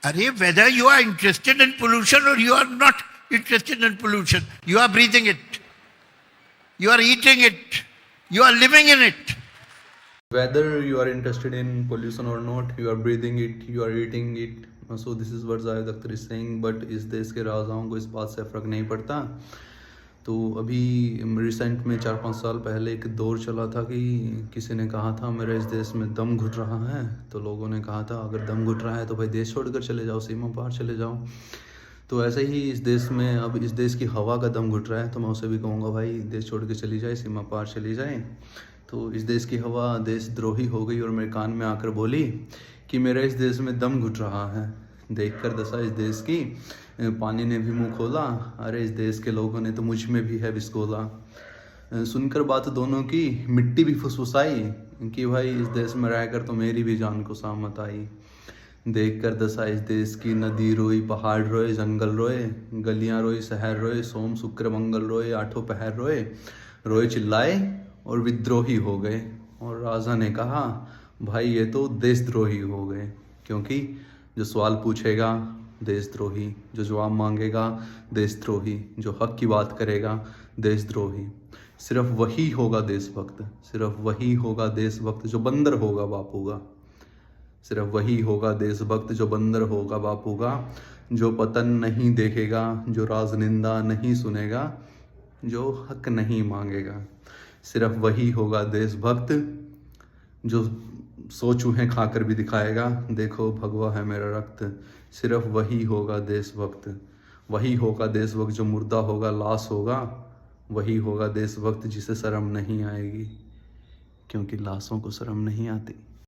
Arey, whether you are interested in pollution or you are not interested in pollution, you are breathing it. You are eating it. You are living in it. Whether you are interested in pollution or not, you are breathing it, you are eating it. So this is what Zahid Akhtar is saying. But इस देश के राजाओं को इस बात से फ़र्क नहीं पड़ता. तो अभी रिसेंट में 4-5 साल पहले एक दौर चला था कि किसी ने कहा था मेरा इस देश में दम घुट रहा है. तो लोगों ने कहा था अगर दम घुट रहा है तो भाई देश छोड़कर चले जाओ, सीमा पार चले जाओ. तो ऐसे ही इस देश में अब इस देश की हवा का दम घुट रहा है. तो मैं उसे भी कहूँगा भाई देश छोड़ के चली जाए, सीमा पार चली जाए. तो इस देश की हवा देशद्रोही हो गई और मेरे कान में आकर बोली कि मेरा इस देश में दम घुट रहा है. देखकर दशा इस देश की, पानी ने भी मुंह खोला, अरे इस देश के लोगों ने तो मुझ में भी है विस्कोला. सुनकर बात दोनों की मिट्टी भी फुसफुसाई कि भाई इस देश में रहकर तो मेरी भी जान को सामत आई. देखकर दशा इस देश की, नदी रोई, पहाड़ रोए, जंगल रोए, गलियां रोई, शहर रोए, सोम शुक्र मंगल रोए, आठों पहर रोए. रोए चिल्लाए और विद्रोही हो गए. और राजा ने कहा भाई ये तो देशद्रोही हो गए. क्योंकि जो सवाल पूछेगा देशद्रोही, जो जवाब मांगेगा देशद्रोही, जो हक की बात करेगा देशद्रोही. सिर्फ वही होगा देशभक्त, सिर्फ वही होगा देशभक्त जो बंदर होगा बापू का. सिर्फ वही होगा देशभक्त जो बंदर होगा बापू का. जो पतन नहीं देखेगा, जो राजनिंदा नहीं सुनेगा, जो हक नहीं मांगेगा. सिर्फ वही होगा देशभक्त जो 100 चूहे खाकर भी दिखाएगा देखो भगवा है मेरा रक्त. सिर्फ वही होगा देशभक्त. वही होगा देशभक्त जो मुर्दा होगा, लाश होगा. वही होगा देशभक्त जिसे शर्म नहीं आएगी, क्योंकि लाशों को शर्म नहीं आती.